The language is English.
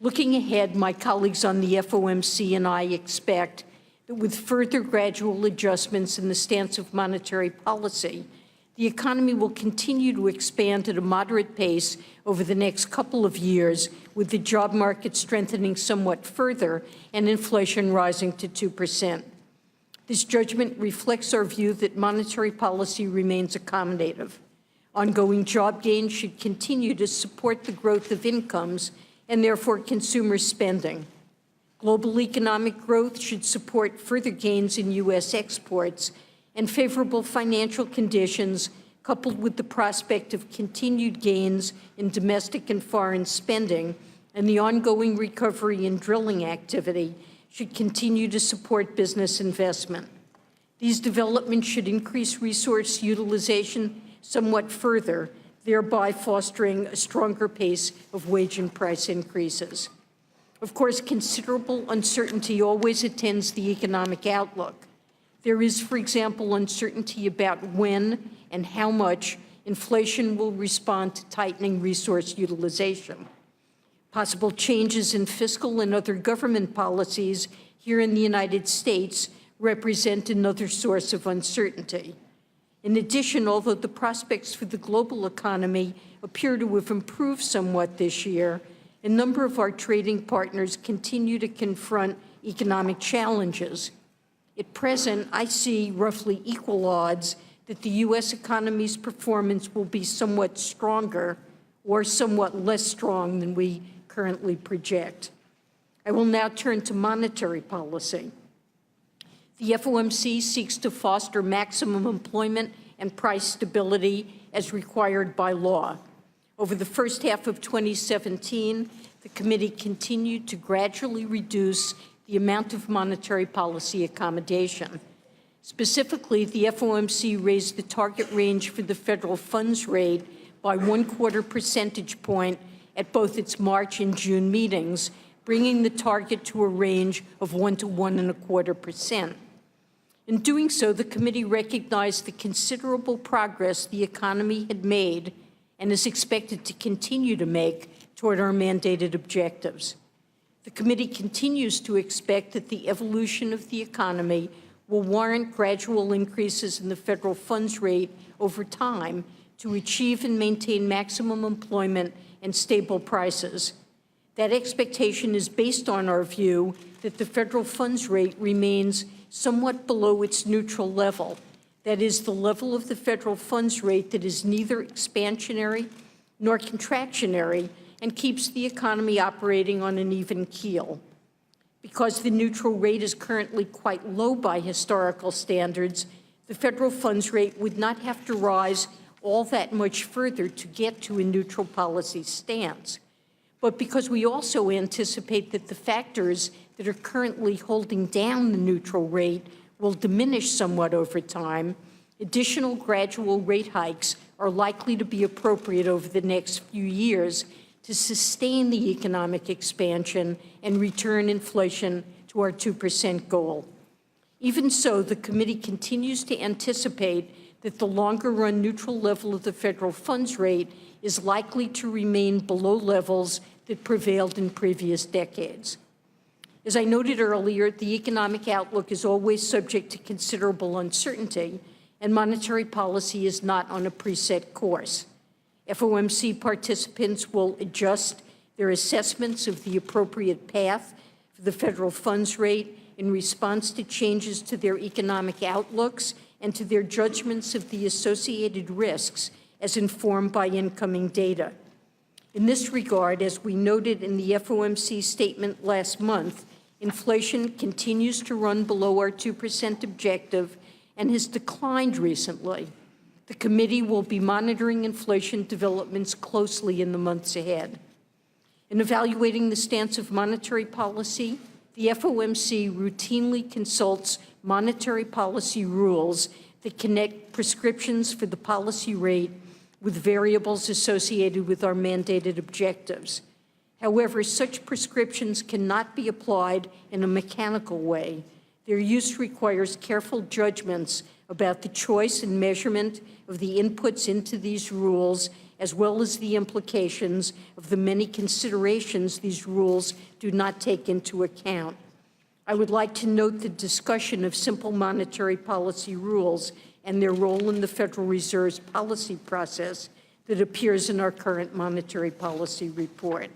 Looking ahead, my colleagues on the FOMC and I expect that with further gradual adjustments in the stance of monetary policy, the economy will continue to expand at a moderate pace over the next couple of years, with the job market strengthening somewhat further and inflation rising to 2%. This judgment reflects our view that monetary policy remains accommodative. Ongoing job gains should continue to support the growth of incomes and therefore consumer spending. Global economic growth should support further gains in U.S. exports, and favorable financial conditions, coupled with the prospect of continued gains in domestic and foreign spending and the ongoing recovery in drilling activity, should continue to support business investment. These developments should increase resource utilization somewhat further, thereby fostering a stronger pace of wage and price increases. Of course, considerable uncertainty always attends the economic outlook. There is, for example, uncertainty about when and how much inflation will respond to tightening resource utilization. Possible changes in fiscal and other government policies here in the United States represent another source of uncertainty. In addition, although the prospects for the global economy appear to have improved somewhat this year, a number of our trading partners continue to confront economic challenges. At present, I see roughly equal odds that the U.S. economy's performance will be somewhat stronger or somewhat less strong than we currently project. I will now turn to monetary policy. The FOMC seeks to foster maximum employment and price stability as required by law. Over the first half of 2017, the committee continued to gradually reduce the amount of monetary policy accommodation. Specifically, the FOMC raised the target range for the federal funds rate by 1/4 percentage point at both its March and June meetings, bringing the target to a range of 1 to 1.25%. In doing so, the committee recognized the considerable progress the economy had made and is expected to continue to make toward our mandated objectives. The committee continues to expect that the evolution of the economy will warrant gradual increases in the federal funds rate over time to achieve and maintain maximum employment and stable prices. That expectation is based on our view that the federal funds rate remains somewhat below its neutral level. That is, the level of the federal funds rate that is neither expansionary nor contractionary and keeps the economy operating on an even keel. Because the neutral rate is currently quite low by historical standards, the federal funds rate would not have to rise all that much further to get to a neutral policy stance. But because we also anticipate that the factors that are currently holding down the neutral rate will diminish somewhat over time, additional gradual rate hikes are likely to be appropriate over the next few years to sustain the economic expansion and return inflation to our 2% goal. Even so, the committee continues to anticipate that the longer-run neutral level of the federal funds rate is likely to remain below levels that prevailed in previous decades. As I noted earlier, the economic outlook is always subject to considerable uncertainty, and monetary policy is not on a preset course. FOMC participants will adjust their assessments of the appropriate path for the federal funds rate in response to changes to their economic outlooks and to their judgments of the associated risks as informed by incoming data. In this regard, as we noted in the FOMC statement last month, inflation continues to run below our 2% objective and has declined recently. The committee will be monitoring inflation developments closely in the months ahead. In evaluating the stance of monetary policy, the FOMC routinely consults monetary policy rules that connect prescriptions for the policy rate with variables associated with our mandated objectives. However, such prescriptions cannot be applied in a mechanical way. Their use requires careful judgments about the choice and measurement of the inputs into these rules as well as the implications of the many considerations these rules do not take into account. I would like to note the discussion of simple monetary policy rules and their role in the Federal Reserve's policy process that appears in our current monetary policy report.